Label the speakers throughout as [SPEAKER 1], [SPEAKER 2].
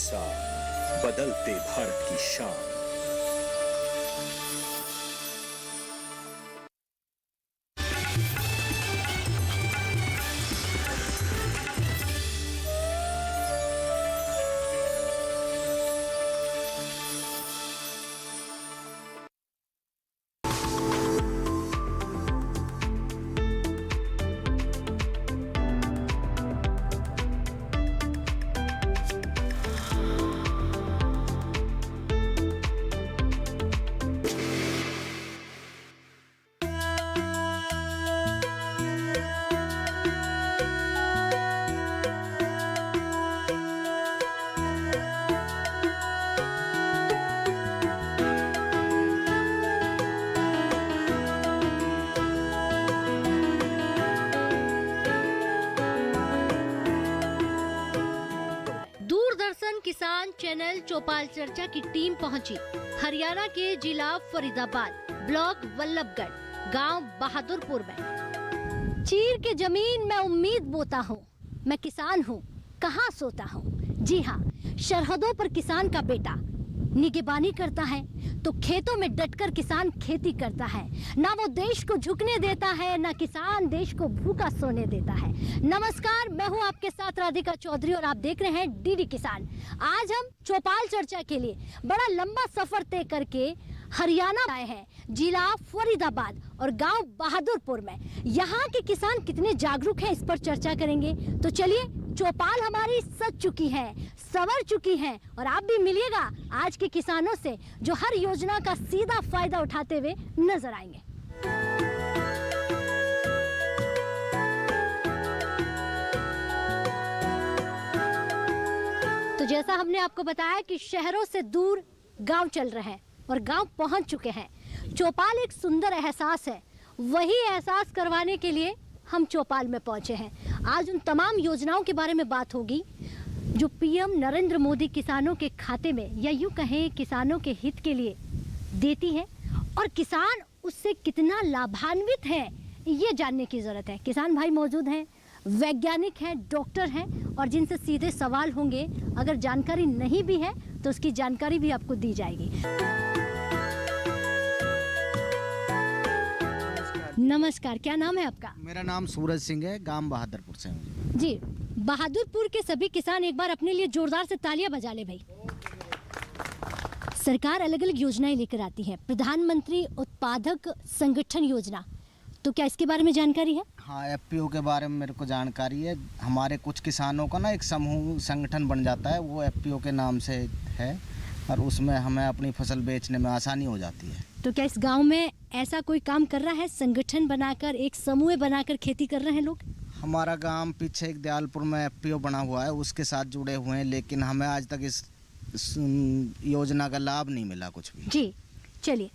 [SPEAKER 1] साथ बदलते भारत की शान।
[SPEAKER 2] किसान चैनल चौपाल चर्चा की टीम पहुंची हरियाणा के जिला फरीदाबाद, ब्लॉक वल्लभगढ़, गांव बहादुरपुर में। चीर के जमीन में उम्मीद बोता हूँ, मैं किसान हूँ, कहाँ सोता हूँ। जी हाँ, सरहदों पर किसान का बेटा निगहबानी करता है तो खेतों में डटकर किसान खेती करता है। ना वो देश को झुकने देता है, ना किसान देश को भूखा सोने देता है। नमस्कार, मैं हूँ आपके साथ राधिका चौधरी और आप देख रहे हैं डीडी किसान। आज हम चौपाल चर्चा के लिए बड़ा लंबा सफर तय करके हरियाणा आए हैं, जिला फरीदाबाद और गांव बहादुरपुर में। यहाँ के किसान कितने जागरूक हैं, इस पर चर्चा करेंगे। तो चलिए, चौपाल हमारी सज चुकी है, संवर चुकी है और आप भी मिलिएगा आज के किसानों से जो हर योजना का सीधा फायदा उठाते हुए नजर आएंगे। तो जैसा हमने आपको बताया कि शहरों से दूर गांव चल रहे हैं और गांव पहुंच चुके हैं। चौपाल एक सुंदर एहसास है, वही एहसास करवाने के लिए हम चौपाल में पहुंचे हैं। आज उन तमाम योजनाओं के बारे में बात होगी जो पीएम नरेंद्र मोदी किसानों के खाते में, या यूं कहें किसानों के हित के लिए देती है, और किसान उससे कितना लाभान्वित है ये जानने की ज़रूरत है। किसान भाई मौजूद हैं, वैज्ञानिक हैं, डॉक्टर हैं और जिनसे सीधे सवाल होंगे। अगर जानकारी नहीं भी है तो उसकी जानकारी भी आपको दी जाएगी। नमस्कार, क्या नाम है आपका?
[SPEAKER 3] मेरा नाम सूरज सिंह है, गांव बहादुरपुर से हूँ
[SPEAKER 2] जी। बहादुरपुर के सभी किसान एक बार अपने लिए जोरदार से तालियां बजा ले भाई। सरकार अलग अलग योजनाएं लेकर आती है, प्रधानमंत्री उत्पादक संगठन योजना, तो क्या इसके बारे में जानकारी है?
[SPEAKER 3] हाँ, एफपीओ के बारे में मेरे को जानकारी है। हमारे कुछ किसानों का ना एक समूह संगठन बन जाता है, वो एफपीओ के नाम से है और उसमें हमें अपनी फसल बेचने में आसानी हो जाती है।
[SPEAKER 2] तो क्या इस गांव में ऐसा कोई काम कर रहा है, संगठन बनाकर, एक समूह बनाकर खेती कर रहे हैं लोग?
[SPEAKER 3] हमारा गांव पीछे एक दयालपुर में एफपीओ बना हुआ है, उसके साथ जुड़े हुए हैं, लेकिन हमें आज तक इस योजना का लाभ नहीं मिला कुछ भी।
[SPEAKER 2] जी, चलिए,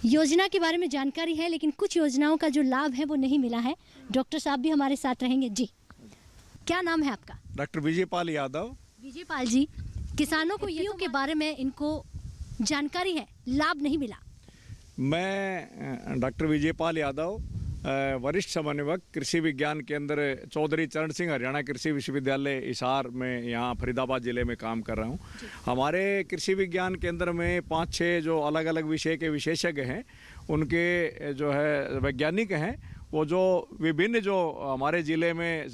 [SPEAKER 2] योजना के बारे में जानकारी है लेकिन कुछ योजनाओं का जो लाभ है वो नहीं मिला है। डॉक्टर साहब भी हमारे साथ रहेंगे। जी, क्या नाम है आपका?
[SPEAKER 4] डॉक्टर विजयपाल यादव।
[SPEAKER 2] विजयपाल जी, किसानों को एफपीओ के बारे में इनको जानकारी है, लाभ नहीं मिला।
[SPEAKER 4] मैं डॉक्टर विजयपाल यादव, वरिष्ठ समन्वयक कृषि विज्ञान केंद्र चौधरी चरण सिंह हरियाणा कृषि विश्वविद्यालय हिसार में यहाँ फरीदाबाद ज़िले में काम कर रहा हूँ। हमारे कृषि विज्ञान केंद्र में 5-6 जो अलग अलग विषय के विशेषज्ञ हैं, उनके जो है वैज्ञानिक हैं, वो जो विभिन्न जो हमारे ज़िले में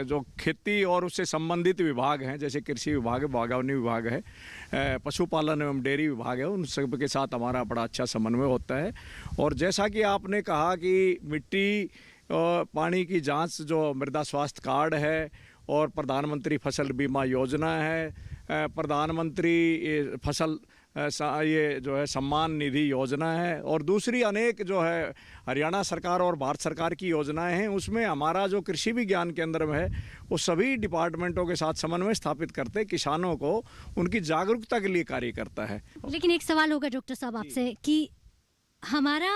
[SPEAKER 4] जो खेती और उससे संबंधित विभाग हैं, जैसे कृषि विभाग है, बागवानी विभाग है, पशुपालन एवं डेयरी विभाग है, उन सब के साथ हमारा बड़ा अच्छा समन्वय होता है। और जैसा कि आपने कहा कि मिट्टी पानी की जांच जो मृदा स्वास्थ्य कार्ड है और प्रधानमंत्री फसल बीमा योजना है, प्रधानमंत्री फसल ये जो है सम्मान निधि योजना है और दूसरी अनेक जो है हरियाणा सरकार और भारत सरकार की योजनाएं हैं, उसमें हमारा जो कृषि विज्ञान केंद्र में है वो सभी डिपार्टमेंटों के साथ समन्वय स्थापित करते किसानों को उनकी जागरूकता के लिए कार्य करता है।
[SPEAKER 2] लेकिन एक सवाल होगा डॉक्टर साहब आपसे कि हमारा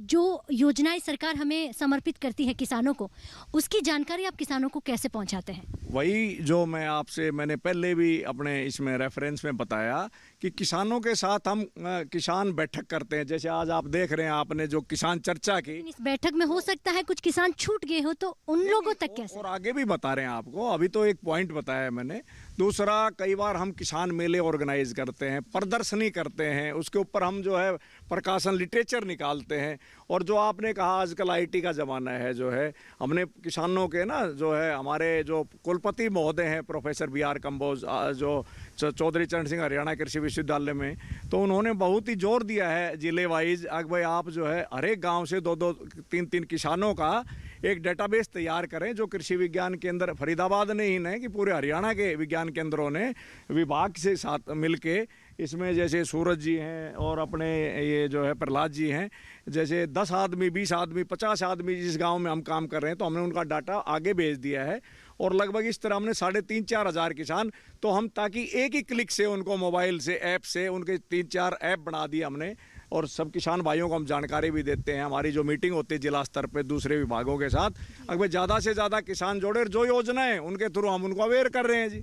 [SPEAKER 2] जो योजनाएं सरकार हमें समर्पित करती है किसानों को, उसकी जानकारी आप किसानों को कैसे पहुंचाते हैं?
[SPEAKER 4] वही जो मैंने पहले भी अपने इसमें रेफरेंस में बताया कि किसानों के साथ हम किसान बैठक करते हैं। जैसे आज आप देख रहे हैं, आपने जो किसान चर्चा की,
[SPEAKER 2] इस बैठक में हो सकता है कुछ किसान छूट गए हो, तो उन लोगों तक कैसे?
[SPEAKER 4] और आगे भी बता रहे हैं आपको, अभी तो एक पॉइंट बताया है मैंने। दूसरा, कई बार हम किसान मेले ऑर्गेनाइज करते हैं, प्रदर्शनी करते हैं, उसके ऊपर हम जो है प्रकाशन लिटरेचर निकालते हैं। और जो आपने कहा आजकल IT का ज़माना है, जो है हमने किसानों के ना जो है हमारे जो कुलपति महोदय हैं प्रोफेसर BR कंबोज, जो चौधरी चरण सिंह हरियाणा कृषि विश्वविद्यालय में, तो उन्होंने बहुत ही जोर दिया है जिले वाइज, भाई आप जो है हर एक गाँव से 2-2, 3-3 किसानों का एक डेटाबेस तैयार करें, जो कृषि विज्ञान केंद्र फरीदाबाद ने ही नहीं कि पूरे हरियाणा के विज्ञान केंद्रों ने विभाग से साथ मिलके, इसमें जैसे सूरज जी हैं और अपने ये जो है प्रहलाद जी हैं, जैसे 10 आदमी, 20 आदमी, 50 आदमी जिस गांव में हम काम कर रहे हैं, तो हमने उनका डाटा आगे भेज दिया है। और लगभग इस तरह हमने 3,500-4 हज़ार किसान, तो हम ताकि एक ही क्लिक से उनको मोबाइल से, ऐप से, उनके 3-4 ऐप बना दिए हमने। और सब किसान भाइयों को हम जानकारी भी देते हैं। हमारी जो मीटिंग होती है जिला स्तर पे दूसरे विभागों के साथ, अगर ज़्यादा से ज़्यादा किसान जोड़े, जो योजनाएं उनके थ्रू हम उनको अवेयर कर रहे हैं जी।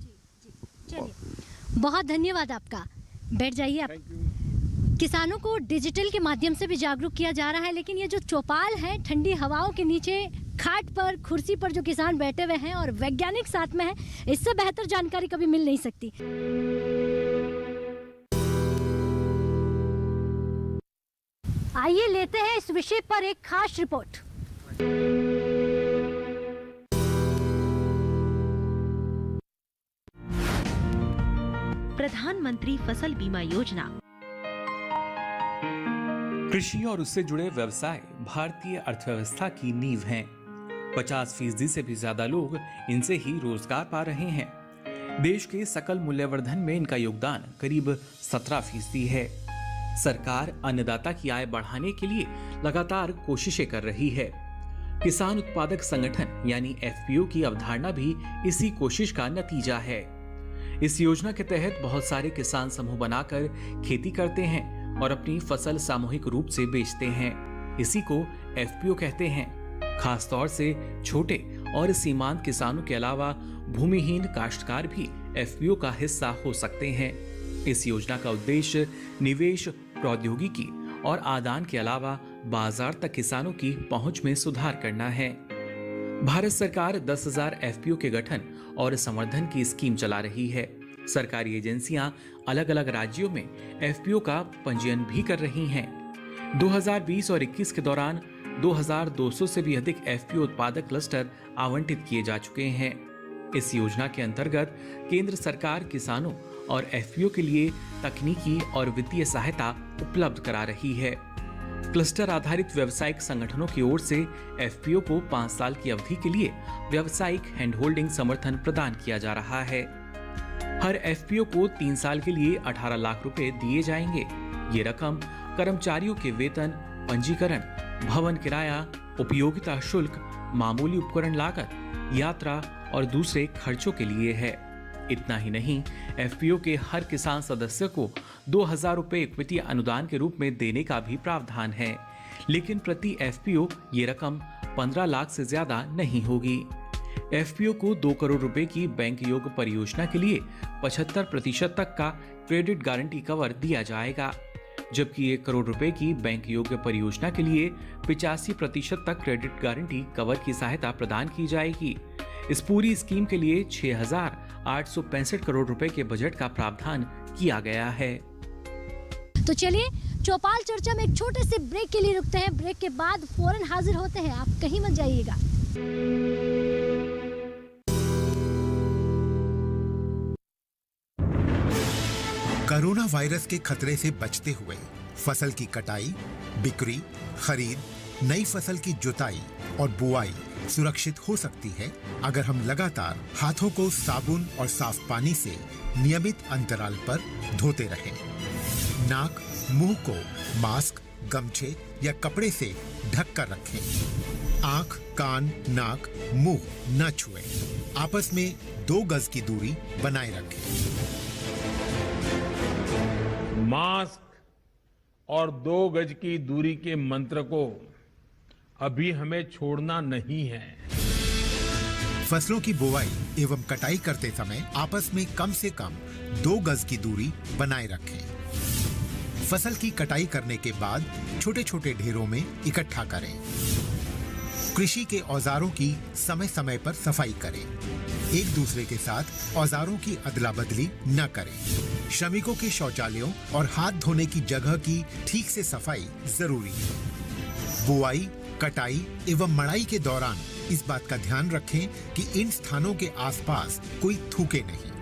[SPEAKER 2] चलिए, बहुत धन्यवाद आपका। बैठ जाइए आप। किसानों को डिजिटल के माध्यम से भी जागरूक किया जा रहा है, लेकिन ये जो चौपाल है, ठंडी हवाओं के नीचे खाट पर, कुर्सी पर जो किसान बैठे हुए हैं और वैज्ञानिक साथ में है, इससे बेहतर जानकारी कभी मिल नहीं सकती। आइए लेते हैं इस विषय पर एक खास रिपोर्ट।
[SPEAKER 5] प्रधानमंत्री फसल बीमा योजना।
[SPEAKER 6] कृषि और उससे जुड़े व्यवसाय भारतीय अर्थव्यवस्था की नींव हैं। 50% से भी ज्यादा लोग इनसे ही रोजगार पा रहे हैं। देश के सकल मूल्यवर्धन में इनका योगदान करीब 17% है। सरकार अन्नदाता की आय बढ़ाने के लिए लगातार कोशिशें कर रही है। किसान उत्पादक संगठन यानी FPO की अवधारणा भी इसी कोशिश का नतीजा है। इस योजना के तहत बहुत सारे किसान समूह बनाकर खेती करते हैं और अपनी फसल सामूहिक रूप से बेचते हैं। इसी को FPO कहते हैं। खासतौर से छोटे और सीमांत किसानों के अलावा भूमिहीन काश्तकार भी FPO का हिस्सा हो सकते हैं। इस योजना का उद्देश्य निवेश, प्रौद्योगिकी और आदान के अलावा बाजार तक किसानों की पहुंच में सुधार करना है। भारत सरकार 10,000 FPO के गठन और संवर्धन की स्कीम चला रही है। सरकारी एजेंसियां अलग अलग राज्यों में FPO का पंजीयन भी कर रही हैं। 2020 और 21 के दौरान 2,200 से भी अधिक FPO उत्पादक क्लस्टर आवंटित किए जा चुके हैं। इस योजना के अंतर्गत केंद्र सरकार किसानों और FPO के लिए तकनीकी और वित्तीय सहायता उपलब्ध करा रही है। क्लस्टर आधारित व्यावसायिक संगठनों की ओर से FPO को 5 साल की अवधि के लिए व्यावसायिक हैंड होल्डिंग समर्थन प्रदान किया जा रहा है। हर FPO को 3 साल के लिए 18 लाख रुपए दिए जाएंगे। ये रकम कर्मचारियों के वेतन, पंजीकरण, भवन किराया, उपयोगिता शुल्क, मामूली उपकरण लागत, यात्रा और दूसरे खर्चों के लिए है। इतना ही नहीं, FPO के हर किसान सदस्य को 2,000 रुपए इक्विटी अनुदान के रूप में देने का भी प्रावधान है, लेकिन प्रति FPO ये रकम 15 लाख से ज्यादा नहीं होगी। FPO को 2 करोड़ रुपए की बैंक योग्य परियोजना के लिए 75% तक का क्रेडिट गारंटी कवर दिया जाएगा, जबकि 1 करोड़ रुपए की बैंक योग्य परियोजना के लिए 85% तक क्रेडिट गारंटी कवर की सहायता प्रदान की जाएगी। इस पूरी स्कीम के लिए 6,865 करोड़ रुपए के बजट का प्रावधान किया गया है।
[SPEAKER 2] तो चलिए, चौपाल चर्चा में एक छोटे से ब्रेक के लिए रुकते हैं। ब्रेक के बाद फौरन हाजिर होते हैं, आप कहीं मत जाइएगा।
[SPEAKER 7] कोरोना वायरस के खतरे से बचते हुए फसल की कटाई, बिक्री, खरीद, नई फसल की जुताई और बुआई सुरक्षित हो सकती है अगर हम लगातार हाथों को साबुन और साफ पानी से नियमित अंतराल पर धोते रहें। नाक, मुंह को मास्क, गमछे या कपड़े से ढक कर रखें। आंख, कान, नाक, मुंह न छुएं। आपस में 2 गज की दूरी बनाए रखें।
[SPEAKER 8] मास्क और 2 गज की दूरी के मंत्र को अभी हमें छोड़ना नहीं है।
[SPEAKER 7] फसलों की बुवाई एवं कटाई करते समय आपस में कम से कम 2 गज की दूरी बनाए रखें। फसल की कटाई करने के बाद छोटे छोटे ढेरों में इकट्ठा करें। कृषि के औजारों की समय समय पर सफाई करें। एक दूसरे के साथ औजारों की अदला बदली न करें। श्रमिकों के शौचालयों और हाथ धोने की जगह की ठीक से सफाई जरूरी है। बुआई, कटाई एवं मड़ाई के दौरान इस बात का ध्यान रखें कि इन स्थानों के आसपास कोई थूके नहीं।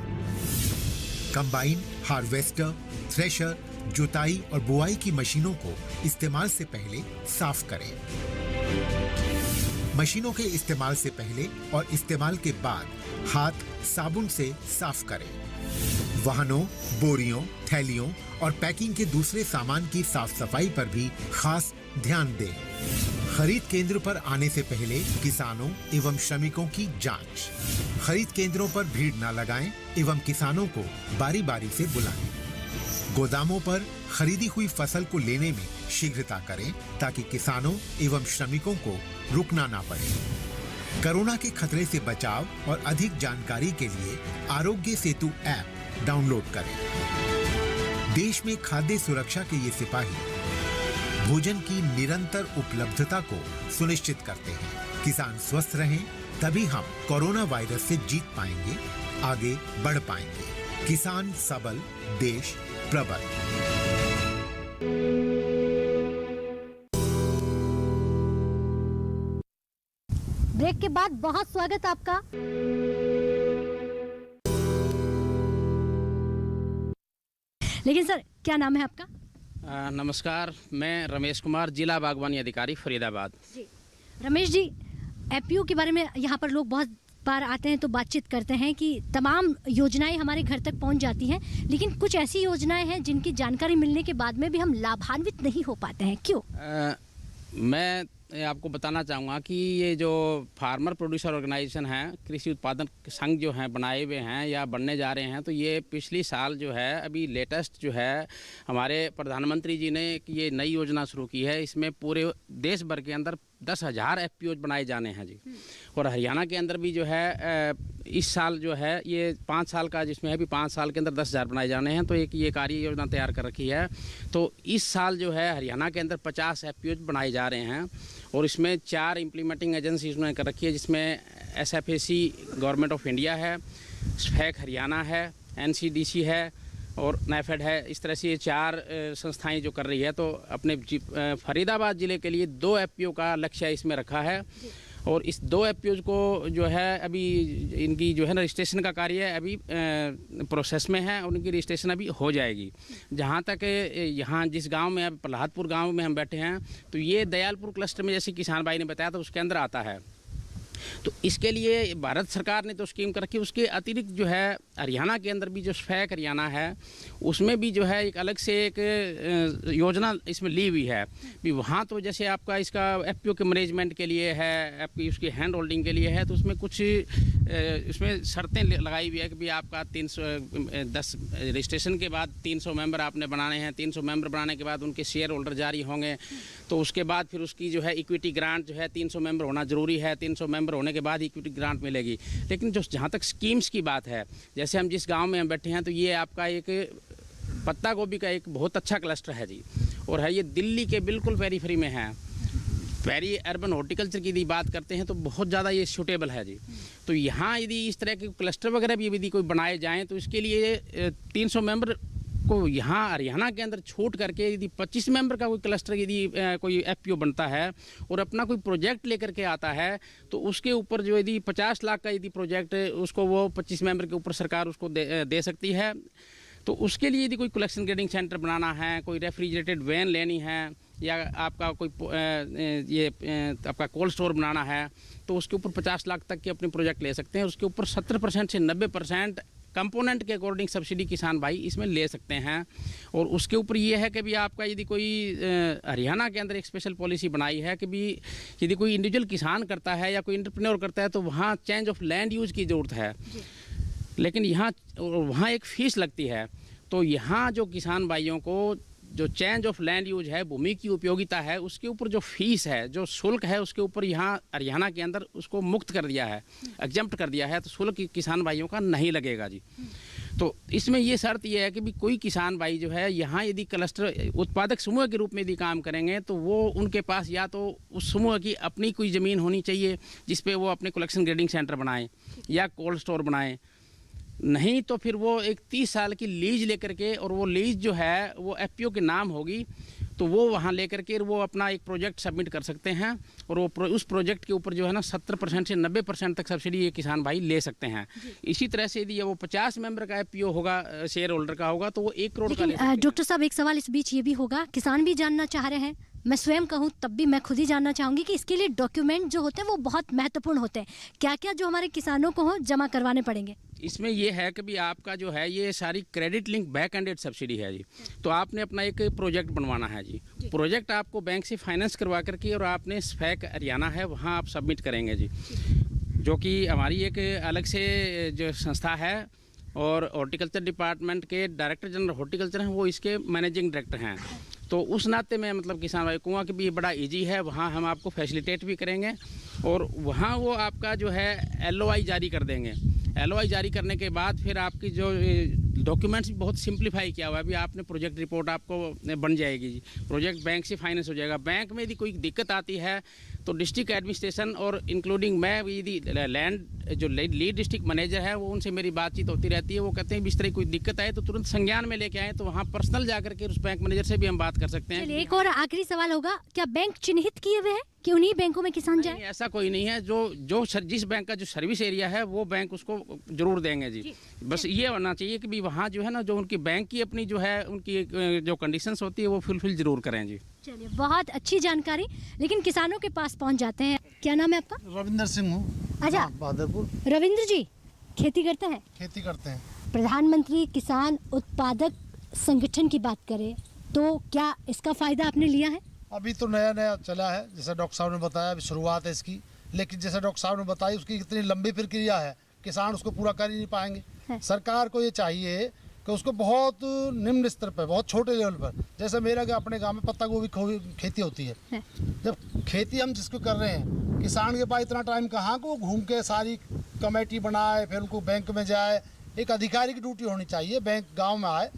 [SPEAKER 7] कंबाइन, हार्वेस्टर, थ्रेशर, जुताई और बुआई की मशीनों को इस्तेमाल से पहले साफ करें। मशीनों के इस्तेमाल से पहले और इस्तेमाल के बाद हाथ साबुन से साफ करें। वाहनों, बोरियों, थैलियों और पैकिंग के दूसरे सामान की साफ सफाई पर भी खास ध्यान दें। खरीद केंद्र पर आने से पहले किसानों एवं श्रमिकों की जांच। खरीद केंद्रों पर भीड़ न लगाएं एवं किसानों को बारी बारी से बुलाएं। गोदामों पर खरीदी हुई फसल को लेने में शीघ्रता करें ताकि किसानों एवं श्रमिकों को रुकना ना पड़े। कोरोना के खतरे से बचाव और अधिक जानकारी के लिए आरोग्य सेतु ऐप डाउनलोड करें। देश में खाद्य सुरक्षा के ये सिपाही भोजन की निरंतर उपलब्धता को सुनिश्चित करते हैं। किसान स्वस्थ रहें तभी हम कोरोना वायरस से जीत पाएंगे, आगे बढ़ पाएंगे। किसान सबल, देश प्रबल।
[SPEAKER 2] ब्रेक के बाद बहुत स्वागत आपका। लेकिन सर, क्या नाम है आपका?
[SPEAKER 9] नमस्कार, मैं रमेश कुमार, जिला बागवानी अधिकारी फरीदाबाद।
[SPEAKER 2] जी रमेश जी, एपीओ के बारे में यहाँ पर लोग बहुत बार आते हैं तो बातचीत करते हैं कि तमाम योजनाएं हमारे घर तक पहुँच जाती हैं, लेकिन कुछ ऐसी योजनाएं हैं जिनकी जानकारी मिलने के बाद में भी हम लाभान्वित नहीं हो पाते हैं, क्यों?
[SPEAKER 9] मैं आपको बताना चाहूँगा कि ये जो फार्मर प्रोड्यूसर ऑर्गेनाइजेशन है, कृषि उत्पादन संघ जो हैं बनाए हुए हैं या बनने जा रहे हैं, तो ये पिछली साल जो है अभी लेटेस्ट जो है हमारे प्रधानमंत्री जी ने ये नई योजना शुरू की है। इसमें पूरे देश भर के अंदर 10,000 एफपीओ बनाए जाने हैं जी। और हरियाणा के अंदर भी जो है इस साल जो है ये 5 साल का जिसमें है, अभी 5 साल के अंदर 10,000 बनाए जाने हैं। तो एक ये कार्य योजना तैयार कर रखी है। तो इस साल जो है हरियाणा के अंदर 50 एफपीओ बनाए जा रहे हैं और इसमें 4 इम्प्लीमेंटिंग एजेंसी उन्होंने कर रखी है, जिसमें SFAC गवर्नमेंट ऑफ इंडिया है, SFAC हरियाणा है, NCDC है और NAFED है। इस तरह से ये 4 संस्थाएं जो कर रही है। तो अपने फरीदाबाद ज़िले के लिए 2 एफपीओ का लक्ष्य इसमें रखा है और इस 2 एफपीओ को जो है अभी इनकी जो है ना रजिस्ट्रेशन का कार्य अभी प्रोसेस में है और उनकी रजिस्ट्रेशन अभी हो जाएगी। जहाँ तक यहाँ जिस गांव में अब प्रहलादपुर गांव में हम बैठे हैं, तो ये दयालपुर क्लस्टर में जैसे किसान भाई ने बताया तो उसके अंदर आता है। तो इसके लिए भारत सरकार ने तो स्कीम कर रखी। उसके अतिरिक्त जो है हरियाणा के अंदर भी जो SFAC हरियाणा है उसमें भी जो है एक अलग से एक योजना इसमें ली हुई है भी। वहाँ तो जैसे आपका इसका एफपीओ के मैनेजमेंट के लिए है, आपकी उसकी हैंड होल्डिंग के लिए है, तो उसमें कुछ इसमें शर्तें लगाई हुई है कि भी आपका 310 रजिस्ट्रेशन के बाद 300 मेंबर आपने बनाने हैं। 300 मेंबर बनाने के बाद उनके शेयर होल्डर जारी होंगे। तो उसके बाद फिर उसकी जो है इक्विटी ग्रांट जो है 300 मेंबर होना ज़रूरी है। 300 मेंबर होने के बाद इक्विटी ग्रांट मिलेगी। लेकिन जो जहाँ तक स्कीम्स की बात है, जैसे हम जिस गांव में हम बैठे हैं तो ये आपका एक पत्ता गोभी का एक बहुत अच्छा क्लस्टर है जी। और है ये दिल्ली के बिल्कुल पेरीफेरी में है। पेरी अर्बन हॉर्टिकल्चर की यदि बात करते हैं तो बहुत ज़्यादा ये सूटेबल है जी। तो यहाँ यदि इस तरह के क्लस्टर वगैरह भी यदि कोई बनाए जाएँ तो इसके लिए 300 मेंबर को यहाँ हरियाणा के अंदर छूट करके यदि 25 मेंबर का कोई क्लस्टर यदि कोई एफपीओ बनता है और अपना कोई प्रोजेक्ट लेकर के आता है तो उसके ऊपर जो यदि 50 लाख का यदि प्रोजेक्ट उसको वो 25 मेंबर के ऊपर सरकार उसको दे सकती है। तो उसके लिए यदि कोई कलेक्शन ग्रेडिंग सेंटर बनाना है, कोई रेफ्रिजरेटेड वैन लेनी है या आपका कोई आपका कोल्ड स्टोर बनाना है तो उसके ऊपर 50 लाख तक के अपने प्रोजेक्ट ले सकते हैं। उसके ऊपर 70% से 90% कंपोनेंट के अकॉर्डिंग सब्सिडी किसान भाई इसमें ले सकते हैं। और उसके ऊपर ये है कि भी आपका यदि कोई हरियाणा के अंदर एक स्पेशल पॉलिसी बनाई है कि भी यदि कोई इंडिविजुअल किसान करता है या कोई एंटरप्रेन्योर करता है तो वहाँ चेंज ऑफ लैंड यूज की ज़रूरत है, लेकिन यहाँ वहाँ एक फ़ीस लगती है। तो यहाँ जो किसान भाइयों को जो चेंज ऑफ लैंड यूज है, भूमि की उपयोगिता है, उसके ऊपर जो फीस है, जो शुल्क है, उसके ऊपर यहाँ हरियाणा के अंदर उसको मुक्त कर दिया है, एग्जम्प्ट कर दिया है। तो शुल्क किसान भाइयों का नहीं लगेगा जी। तो इसमें ये शर्त ये है कि भी कोई किसान भाई जो है यहाँ यदि क्लस्टर उत्पादक समूह के रूप में यदि काम करेंगे तो वो उनके पास या तो उस समूह की अपनी कोई ज़मीन होनी चाहिए जिस पे वो अपने कलेक्शन ग्रेडिंग सेंटर बनाएं या कोल्ड स्टोर बनाएं, नहीं तो फिर वो एक 30 साल की लीज लेकर के, और वो लीज जो है वो एफपीओ के नाम होगी, तो वो वहाँ लेकर के वो अपना एक प्रोजेक्ट सबमिट कर सकते हैं और वो उस प्रोजेक्ट के ऊपर जो है ना 70% से 90% तक सब्सिडी ये किसान भाई ले सकते हैं। इसी तरह से यदि वो 50 मेंबर का एफपीओ होगा, शेयर होल्डर का होगा, तो वो 1 करोड़ का ले सकते हैं।
[SPEAKER 2] डॉक्टर साहब, एक सवाल इस बीच ये भी होगा, किसान भी जानना चाह रहे हैं, मैं स्वयं कहूँ तब भी मैं खुद ही जानना चाहूँगी कि इसके लिए डॉक्यूमेंट जो होते हैं वो बहुत महत्वपूर्ण होते हैं, क्या क्या जो हमारे किसानों को हो जमा करवाने पड़ेंगे?
[SPEAKER 9] इसमें ये है कि भी आपका जो है ये सारी credit link back ended subsidy है जी, तो आपने अपना एक प्रोजेक्ट बनवाना है जी। प्रोजेक्ट आपको बैंक से फाइनेंस करवा करके और आपने स्फैक हरियाणा है वहाँ आप सबमिट करेंगे जी, जो कि हमारी एक अलग से जो संस्था है और हॉर्टिकल्चर डिपार्टमेंट के डायरेक्टर जनरल हॉर्टिकल्चर हैं, वो इसके मैनेजिंग डायरेक्टर हैं। तो उस नाते में मतलब किसान भाई कहूँगा कि भी बड़ा इजी है, वहाँ हम आपको फैसिलिटेट भी करेंगे और वहाँ वो आपका जो है LOI जारी कर देंगे। LOI जारी करने के बाद फिर आपकी जो डॉक्यूमेंट्स भी बहुत सिंप्लीफाई किया हुआ है। अभी आपने प्रोजेक्ट रिपोर्ट आपको बन जाएगी जी, प्रोजेक्ट बैंक से फाइनेंस हो जाएगा। बैंक में यदि कोई दिक्कत आती है तो डिस्ट्रिक्ट एडमिनिस्ट्रेशन और इंक्लूडिंग मैं यदि लैंड जो लीड डिस्ट्रिक्ट मैनेजर है वो उनसे मेरी बातचीत होती रहती है, वो कहते हैं इस तरह कोई दिक्कत आए तो तुरंत संज्ञान में लेके आए, तो वहाँ पर्सनल जाकर के उस बैंक मैनेजर से भी हम बात कर सकते हैं।
[SPEAKER 2] एक और आखिरी सवाल होगा, क्या बैंक चिन्हित किए हुए हैं कि उन्हीं बैंकों में किसान जाए?
[SPEAKER 9] ऐसा कोई नहीं है, जो जिस बैंक का जो सर्विस एरिया है वो बैंक उसको जरूर देंगे जी। बस ये होना चाहिए कि भी वहाँ जो है ना जो उनकी बैंक की अपनी जो है उनकी जो कंडीशंस होती है वो फुलफिल जरूर करें जी।
[SPEAKER 2] चलिए, बहुत अच्छी जानकारी। लेकिन किसानों के पास पहुँच जाते हैं, क्या नाम है आपका?
[SPEAKER 10] रविंद्र सिंह हूँ।
[SPEAKER 2] अच्छा,
[SPEAKER 10] बहादुरपुर।
[SPEAKER 2] रविंद्र जी खेती करते हैं?
[SPEAKER 10] खेती करते हैं।
[SPEAKER 2] प्रधानमंत्री किसान उत्पादक संगठन की बात करें तो क्या इसका फायदा आपने लिया है?
[SPEAKER 10] अभी तो नया नया चला है, जैसे डॉक्टर साहब ने बताया, अभी शुरुआत है इसकी, लेकिन जैसे डॉक्टर साहब ने बताई उसकी इतनी लंबी प्रक्रिया है, किसान उसको पूरा कर ही नहीं पाएंगे। सरकार को ये चाहिए कि उसको बहुत निम्न स्तर पर, बहुत छोटे लेवल पर, जैसे मेरा अपने गांव में पत्ता गोभी खेती होती है। जब खेती हम जिसको कर रहे हैं, किसान के पास इतना टाइम कहाँ को घूम के सारी कमेटी बनाए, फिर उनको बैंक में जाए। एक अधिकारी की ड्यूटी होनी चाहिए, बैंक गाँव में आए,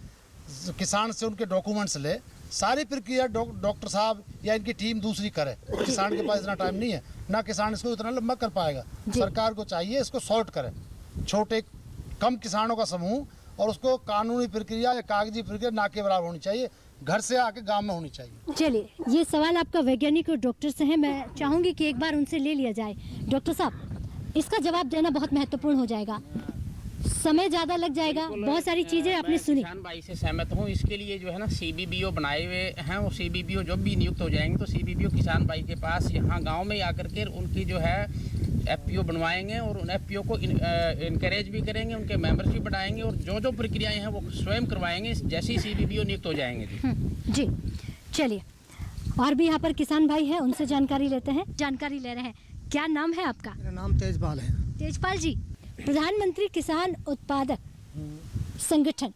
[SPEAKER 10] किसान से उनके डॉक्यूमेंट्स ले, सारी प्रक्रिया डॉक्टर साहब या इनकी टीम दूसरी करे। किसान के पास इतना टाइम नहीं है, ना किसान इसको इतना लंबा कर पाएगा। सरकार को चाहिए इसको सॉर्ट करे, छोटे कम किसानों का समूह, और उसको कानूनी प्रक्रिया या कागजी प्रक्रिया ना के बराबर होनी चाहिए, घर से आके गांव में होनी चाहिए।
[SPEAKER 2] चलिए, ये सवाल आपका वैज्ञानिक और डॉक्टर से है, मैं चाहूंगी कि एक बार उनसे ले लिया जाए। डॉक्टर साहब, इसका जवाब देना बहुत महत्वपूर्ण हो जाएगा, समय ज्यादा लग जाएगा, बहुत सारी चीजें आपने सुनी।
[SPEAKER 9] किसान भाई से सहमत हूँ। इसके लिए जो है ना CBBO बनाए हुए हैं, वो CBBO जब भी नियुक्त हो जाएंगे तो CBBO किसान भाई के पास यहाँ गांव में आकर के उनकी जो है FPO बनवाएंगे और उन FPO को इनकरेज भी करेंगे, उनके मेंबर्स भी बढ़ाएंगे और जो प्रक्रियाएं हैं वो स्वयं करवाएंगे जैसे ही CBBO नियुक्त हो जाएंगे
[SPEAKER 2] जी। चलिए, और भी यहाँ पर किसान भाई है, उनसे जानकारी लेते हैं, जानकारी ले रहे हैं। क्या नाम है आपका?
[SPEAKER 11] मेरा नाम तेजपाल है।
[SPEAKER 2] तेजपाल जी, प्रधानमंत्री किसान उत्पादक संगठन,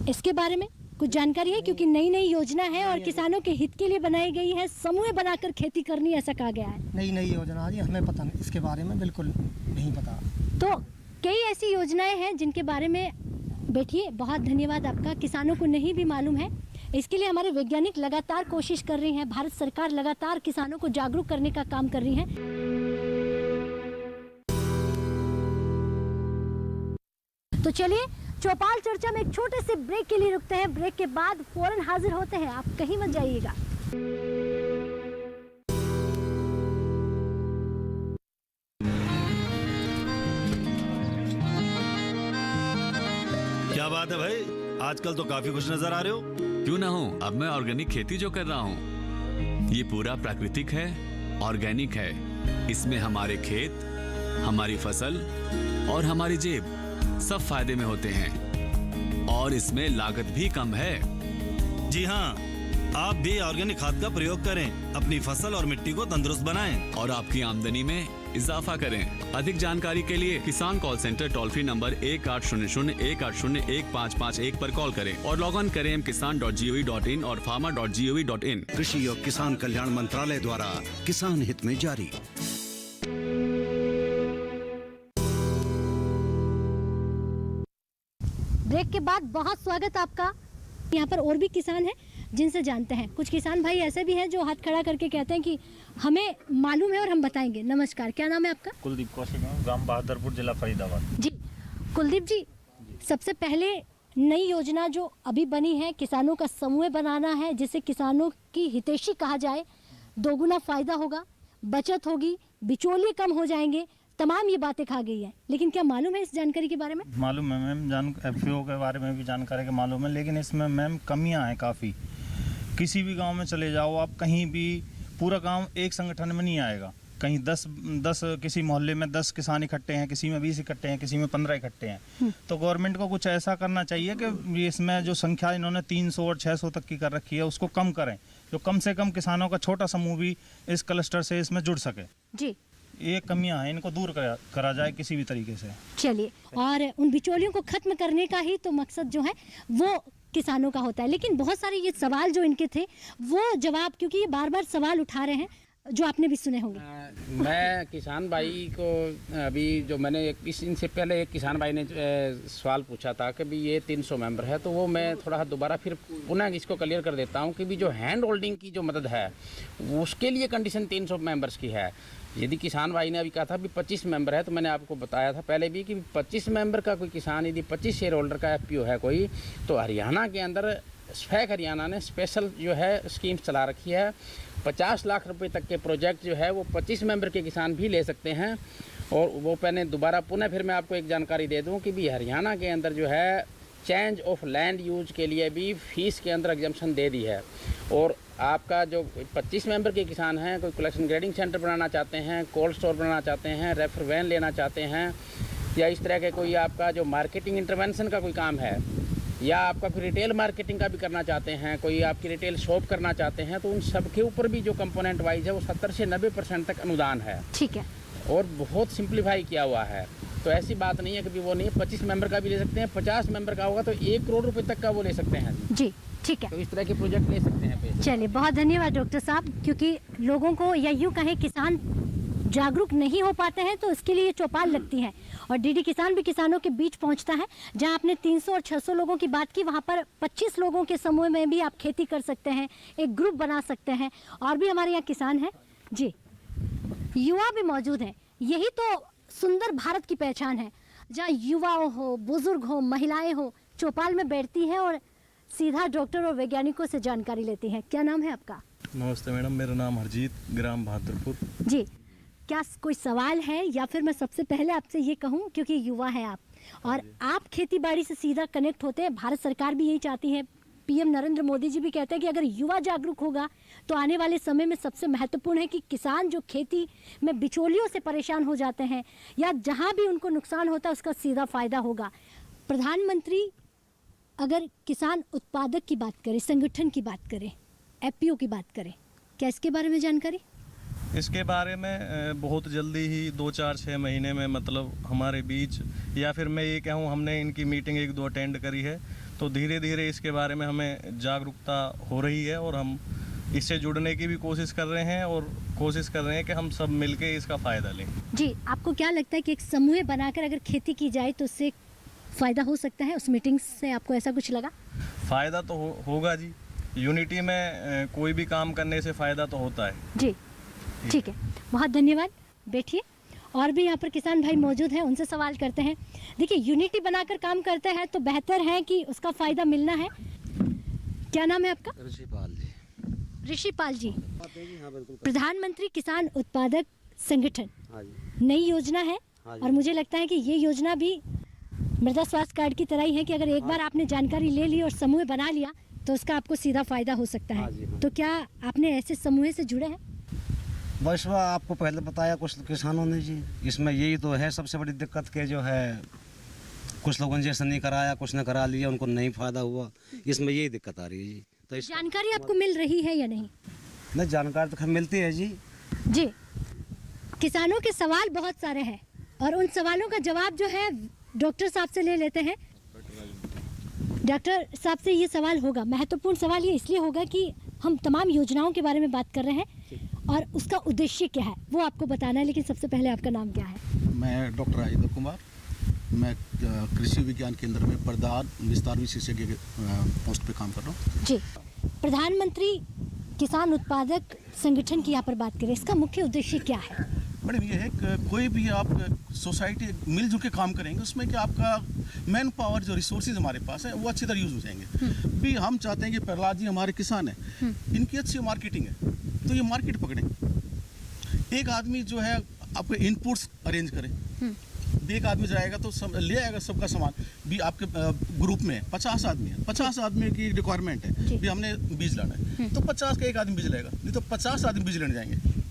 [SPEAKER 2] इसके बारे में कुछ जानकारी है? क्योंकि नई नई योजना है और किसानों के हित के लिए बनाई गई है, समूह बनाकर खेती करनी, ऐसा कहा गया है।
[SPEAKER 11] नई योजना जी, हमें पता नहीं, इसके बारे में बिल्कुल नहीं पता।
[SPEAKER 2] तो कई ऐसी योजनाएं हैं जिनके बारे में, बैठिए, बहुत धन्यवाद आपका, किसानों को नहीं भी मालूम है। इसके लिए हमारे वैज्ञानिक लगातार कोशिश कर रही हैं, भारत सरकार लगातार किसानों को जागरूक करने का काम कर रही है। तो चलिए, चौपाल चर्चा में एक छोटे से ब्रेक के लिए रुकते हैं, ब्रेक के बाद फौरन हाजिर होते हैं, आप कहीं मत जाइएगा।
[SPEAKER 12] क्या बात है भाई, आजकल तो काफी खुश नजर आ रहे हो।
[SPEAKER 13] क्यों ना हो, अब मैं ऑर्गेनिक खेती जो कर रहा हूँ ये पूरा प्राकृतिक है, ऑर्गेनिक है। इसमें हमारे खेत, हमारी फसल और हमारी जेब सब फायदे में होते हैं और इसमें लागत भी कम है।
[SPEAKER 12] जी हाँ, आप भी ऑर्गेनिक खाद का प्रयोग करें, अपनी फसल और मिट्टी को तंदुरुस्त बनाएं
[SPEAKER 13] और आपकी आमदनी में इजाफा करें। अधिक जानकारी के लिए किसान call centre toll free number 1800-180-1551 पर कॉल करें और लॉग ऑन करें kisan.gov.in और farmer.gov.in।
[SPEAKER 14] कृषि और किसान कल्याण मंत्रालय द्वारा किसान हित में जारी।
[SPEAKER 2] ब्रेक के बाद बहुत स्वागत आपका। यहाँ पर और भी किसान हैं जिनसे जानते हैं। कुछ किसान भाई ऐसे भी हैं जो हाथ खड़ा करके कहते हैं कि हमें मालूम है और हम बताएंगे। नमस्कार, क्या नाम है आपका?
[SPEAKER 15] कुलदीप कौशिक, ग्राम बहादुरपुर, जिला फरीदाबाद।
[SPEAKER 2] जी कुलदीप जी, सबसे पहले नई योजना जो अभी बनी है, किसानों का समूह बनाना है जिसे किसानों की हितैषी कहा जाए, दोगुना फायदा होगा, बचत होगी, बिचौलिए कम हो जाएंगे, तमाम ये बातें कहा गई है। लेकिन क्या मालूम है इस जानकारी के बारे में?
[SPEAKER 15] मालूम है मैम, एफपीओ के बारे में भी जानकारी के मालूम है, लेकिन इसमें मैम कमियां हैं काफ़ी। किसी भी गांव में चले जाओ आप, कहीं भी पूरा गांव एक संगठन में नहीं आएगा। कहीं 10 किसी मोहल्ले में 10 किसान इकट्ठे हैं, किसी में 20 इकट्ठे हैं, किसी में 15 इकट्ठे हैं। तो गवर्नमेंट को कुछ ऐसा करना चाहिए कि इसमें जो संख्या इन्होंने 300 और 600 तक की कर रखी है उसको कम करें, जो कम से कम किसानों का छोटा समूह भी इस क्लस्टर से इसमें जुड़ सके।
[SPEAKER 2] जी,
[SPEAKER 15] ये कमियां हैं, इनको दूर करा जाए किसी भी तरीके से।
[SPEAKER 2] चलिए, और उन बिचौलियों को खत्म करने का ही तो मकसद जो है वो किसानों का होता है। लेकिन बहुत सारे ये सवाल जो इनके थे वो जवाब, क्योंकि ये बार बार सवाल उठा रहे हैं जो आपने भी सुने होंगे।
[SPEAKER 9] मैं किसान भाई को अभी जो मैंने इनसे पहले एक किसान भाई ने सवाल पूछा था कि भी ये 300 मेंबर है, तो वो मैं थोड़ा दोबारा फिर पुनः इसको क्लियर कर देता हूँ कि भी जो हैंड होल्डिंग की जो मदद है उसके लिए कंडीशन 300 मेंबर्स की है। यदि किसान भाई ने अभी कहा था भी 25 मेंबर है, तो मैंने आपको बताया था पहले भी कि 25 मेंबर का कोई किसान, यदि 25 शेयर होल्डर का एफपीओ है कोई, तो हरियाणा के अंदर स्फैक हरियाणा ने स्पेशल जो है स्कीम्स चला रखी है। 50 लाख रुपए तक के प्रोजेक्ट जो है वो 25 मेंबर के किसान भी ले सकते हैं। और वो मैंने दोबारा पुनः फिर मैं आपको एक जानकारी दे दूं कि भी हरियाणा के अंदर जो है चेंज ऑफ लैंड यूज के लिए भी फीस के अंदर एग्जम्पशन दे दी है। और आपका जो 25 मेंबर के किसान हैं, कोई कलेक्शन ग्रेडिंग सेंटर बनाना चाहते हैं, कोल्ड स्टोर बनाना चाहते हैं, रेफर वैन लेना चाहते हैं, या इस तरह के कोई आपका जो मार्केटिंग इंटरवेंशन का कोई काम है, या आपका फिर रिटेल मार्केटिंग का भी करना चाहते हैं, कोई आपकी रिटेल शॉप करना चाहते हैं, तो उन सब के ऊपर भी जो कंपोनेंट वाइज है वो 70 से 90% तक अनुदान है।
[SPEAKER 2] ठीक है,
[SPEAKER 9] और बहुत सिंप्लीफाई किया हुआ है। तो ऐसी बात नहीं है कि वो नहीं है, 25 मेंबर का भी ले सकते हैं, 50 मेंबर का होगा तो 1 करोड़ रुपए तक का वो ले सकते हैं।
[SPEAKER 2] जी ठीक है,
[SPEAKER 9] तो इस तरह के प्रोजेक्ट ले सकते हैं।
[SPEAKER 2] चलिए, बहुत धन्यवाद डॉक्टर साहब, क्योंकि लोगों को या यूँ कहें किसान जागरूक नहीं हो पाते हैं तो इसके लिए चौपाल लगती है। और डीडी किसान भी किसानों के बीच पहुंचता है। जहां आपने 300 और 600 लोगों की बात की, वहां पर 25 लोगों के समूह में भी आप खेती कर सकते हैं, एक ग्रुप बना सकते हैं। और भी हमारे यहाँ किसान हैं जी, युवा भी मौजूद हैं। यही तो सुंदर भारत की पहचान है, जहाँ युवा हो, बुजुर्ग हो, महिलाएं हो, चौपाल में बैठती हैं और सीधा डॉक्टर और वैज्ञानिकों से जानकारी लेती हैं। क्या नाम है आपका?
[SPEAKER 15] नमस्ते मैडम, मेरा नाम हरजीत, ग्राम बहादुरपुर।
[SPEAKER 2] जी, क्या कोई सवाल है, या फिर मैं सबसे पहले आपसे ये कहूँ, क्योंकि युवा है आप और आप खेती बाड़ी से सीधा कनेक्ट होते हैं, भारत सरकार भी यही चाहती है, पीएम नरेंद्र मोदी जी भी कहते हैं कि अगर युवा जागरूक होगा तो आने वाले समय में सबसे महत्वपूर्ण है कि किसान जो खेती में बिचौलियों से परेशान हो जाते हैं या जहाँ भी उनको नुकसान होता है उसका सीधा फायदा होगा। प्रधानमंत्री अगर किसान उत्पादक की बात करें, संगठन की बात करें, एफपीओ की बात करें, क्या इसके बारे में जानकारी?
[SPEAKER 15] इसके बारे में बहुत जल्दी ही 2-4-6 महीने में मतलब हमारे बीच, या फिर मैं ये कहूँ हमने इनकी मीटिंग 1-2 अटेंड करी है, तो धीरे धीरे इसके बारे में हमें जागरूकता हो रही है और हम इससे जुड़ने की भी कोशिश कर रहे हैं और कोशिश कर रहे हैं कि हम सब मिलके इसका फ़ायदा लें। जी,
[SPEAKER 2] आपको क्या लगता है कि एक समूह बनाकर अगर खेती की जाए तो उससे फ़ायदा हो सकता है? उस मीटिंग से आपको ऐसा कुछ लगा?
[SPEAKER 15] फ़ायदा तो होगा जी, यूनिटी में कोई भी काम करने से फ़ायदा तो होता है
[SPEAKER 2] जी। ठीक है, बहुत धन्यवाद, बैठिए। और भी यहाँ पर किसान भाई मौजूद हैं, उनसे सवाल करते हैं। देखिए, यूनिटी बनाकर काम करते हैं तो बेहतर है कि उसका फ़ायदा मिलना है। क्या नाम है आपका?
[SPEAKER 3] ऋषिपाल जी।
[SPEAKER 2] ऋषिपाल जी, प्रधानमंत्री किसान उत्पादक संगठन नई योजना है और मुझे लगता है कि ये योजना भी मृदा स्वास्थ्य कार्ड की तरह ही है कि अगर एक बार आपने जानकारी ले ली और समूह बना लिया तो उसका आपको सीधा फायदा हो सकता है। तो क्या आपने ऐसे समूह से जुड़े हैं?
[SPEAKER 3] बस वह आपको पहले बताया कुछ किसानों ने जी, इसमें यही तो है सबसे बड़ी दिक्कत के जो है कुछ लोगों ने जैसा नहीं कराया, कुछ ने करा लिया, उनको नहीं फायदा हुआ, इसमें यही दिक्कत आ रही है जी। तो
[SPEAKER 2] जानकारी आपको मिल रही है या नहीं?
[SPEAKER 3] नहीं, जानकारी तो मिलती है जी।
[SPEAKER 2] जी, किसानों के सवाल बहुत सारे हैं और उन सवालों का जवाब जो है डॉक्टर साहब से ले लेते हैं। डॉक्टर साहब से ये सवाल होगा, महत्वपूर्ण सवाल ये इसलिए होगा कि हम तमाम योजनाओं के बारे में बात कर रहे हैं और उसका उद्देश्य क्या है वो आपको बताना है। लेकिन सबसे पहले आपका नाम क्या है?
[SPEAKER 16] मैं डॉक्टर राजेंद्र कुमार, मैं कृषि विज्ञान केंद्र में प्रधान विस्तार विशेषज्ञ के पोस्ट पे काम कर रहा हूँ।
[SPEAKER 2] जी, प्रधानमंत्री किसान उत्पादक संगठन की यहाँ पर बात करें, इसका मुख्य उद्देश्य क्या है?
[SPEAKER 16] मैडम ये है कि कोई भी आप सोसाइटी मिलजुल के काम करेंगे, उसमें कि आपका मैन पावर जो रिसोर्सेज हमारे पास है वो अच्छी तरह यूज हो जाएंगे। भी हम चाहते हैं कि प्रहलाद जी हमारे किसान हैं, इनकी अच्छी मार्केटिंग है तो ये मार्केट पकड़ेंगे। एक आदमी जो है आपको इनपुट्स अरेंज करे, एक आदमी जाएगा तो ले आएगा सबका सामान। भी आपके ग्रुप में 50 आदमी है, 50 आदमी की रिक्वायरमेंट है भी हमने बीज लाना है, तो 50 का एक आदमी बीज लाएगा, नहीं तो 50 आदमी बीज लेने जाएंगे।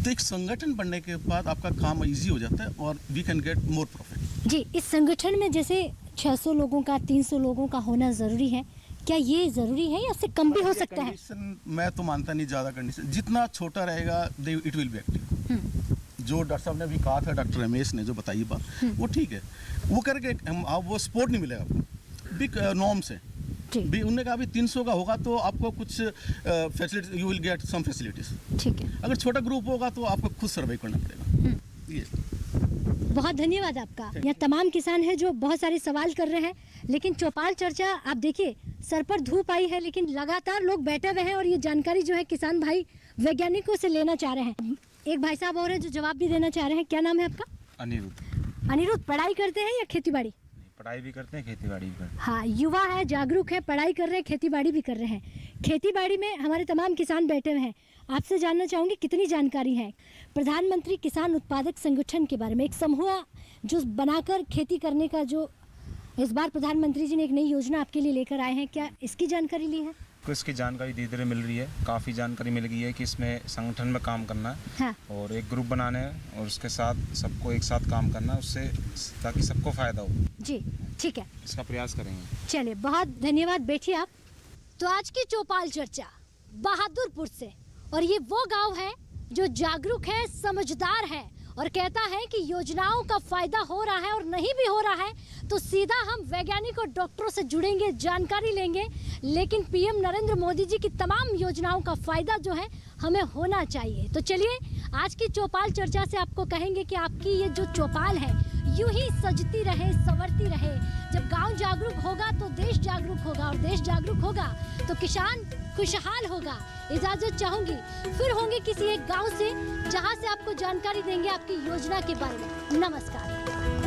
[SPEAKER 16] तो एक संगठन बनने के बाद आपका काम इजी हो जाता है और we can get more profit.
[SPEAKER 2] जी, इस संगठन में जैसे 600 लोगों का 300 लोगों का होना ज़रूरी है, क्या ये ज़रूरी है या इससे कम भी हो सकता है?
[SPEAKER 16] मैं तो मानता नहीं ज़्यादा कंडीशन, जितना छोटा रहेगा इट विल बी एक्टिव। जो डॉक्टर साहब ने अभी कहा था, डॉक्टर रमेश ने जो बताई बात, वो ठीक है, वो करके वो सपोर्ट नहीं मिलेगा आपको, बिग नॉर्म्स है भी। उन्होंने कहा अभी 300 का होगा तो आपको कुछ facility, you will get some facilities. ठीक है, अगर छोटा ग्रुप होगा तो आपको खुद सर्वे करना पड़ेगा। ये
[SPEAKER 2] बहुत धन्यवाद आपका। यहाँ तमाम किसान हैं जो बहुत सारे सवाल कर रहे हैं, लेकिन चौपाल चर्चा आप देखिए, सर पर धूप आई है लेकिन लगातार लोग बैठे हुए हैं और ये जानकारी जो है किसान भाई वैज्ञानिकों से लेना चाह रहे हैं। एक भाई साहब और हैं जो जवाब भी देना चाह रहे हैं। क्या नाम है आपका?
[SPEAKER 15] अनिरुद्ध।
[SPEAKER 2] अनिरुद्ध, पढ़ाई करते हैं या खेतीबाड़ी?
[SPEAKER 15] पढ़ाई भी करते हैं, खेतीबाड़ी भी करते हैं।
[SPEAKER 2] हाँ, युवा है, जागरूक है, पढ़ाई कर रहे हैं, खेतीबाड़ी भी कर रहे हैं। खेतीबाड़ी में हमारे तमाम किसान बैठे हुए हैं। आपसे जानना चाहूँगी कितनी जानकारी है प्रधानमंत्री किसान उत्पादक संगठन के बारे में, एक समूह जो बनाकर खेती करने का जो इस बार प्रधानमंत्री जी ने एक नई योजना आपके लिए लेकर आए हैं, क्या इसकी जानकारी ली है?
[SPEAKER 15] तो इसकी जानकारी धीरे धीरे मिल रही है, काफ़ी जानकारी मिल गई है कि इसमें संगठन में काम करना है। हाँ। और एक ग्रुप बनाने है और उसके साथ सबको एक साथ काम करना है, उससे ताकि सबको फ़ायदा हो। जी ठीक है, इसका प्रयास करेंगे।
[SPEAKER 2] चलिए, बहुत धन्यवाद। बैठिए आप। तो आज की चौपाल चर्चा बहादुरपुर से, और ये वो गांव है जो जागरूक है, समझदार है और कहता है कि योजनाओं का फायदा हो रहा है और नहीं भी हो रहा है तो सीधा हम वैज्ञानिक और डॉक्टरों से जुड़ेंगे, जानकारी लेंगे, लेकिन पीएम नरेंद्र मोदी जी की तमाम योजनाओं का फायदा जो है हमें होना चाहिए। तो चलिए, आज की चौपाल चर्चा से आपको कहेंगे कि आपकी ये जो चौपाल है यूं ही सजती रहे, संवरती रहे। जब गांव जागरूक होगा तो देश जागरूक होगा, और देश जागरूक होगा तो किसान खुशहाल होगा। इजाजत चाहूंगी, फिर होंगे किसी एक गांव से जहां से आपको जानकारी देंगे आपकी योजना के बारे में। नमस्कार।